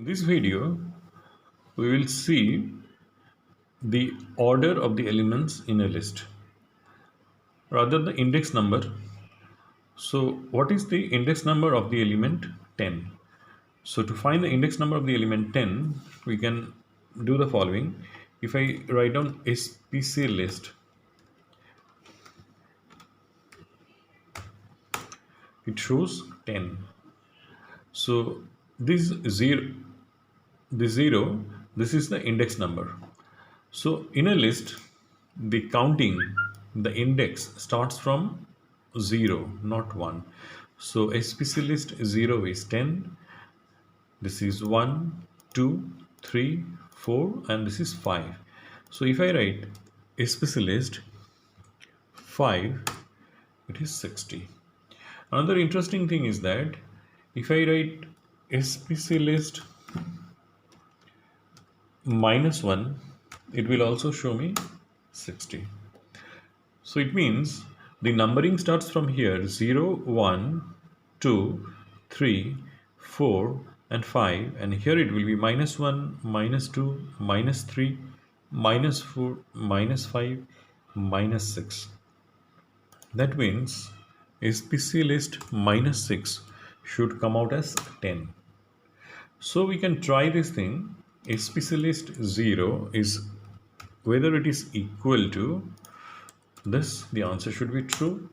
This video we will see the order of the elements in a list, rather the index number. So what is the index number of the element 10? So to find the index number of the element 10, we can do the following. If I write down SPC list, it shows 10. So this zero, this is the index number. So in a list, the counting, the index starts from 0, not 1. So SPC list 0 is 10, this is 1, 2, 3, 4, and this is 5. So if I write SPC list 5, it is 60. Another interesting thing is that if I write SPC list -1, it will also show me 60. So it means the numbering starts from here 0, 1, 2, 3, 4, and 5, and here it will be -1, -2, -3, -4, -5, -6. That means SPC list -6 should come out as 10. So we can try this thing. SPC list 0 is whether it is equal to this. The answer should be true.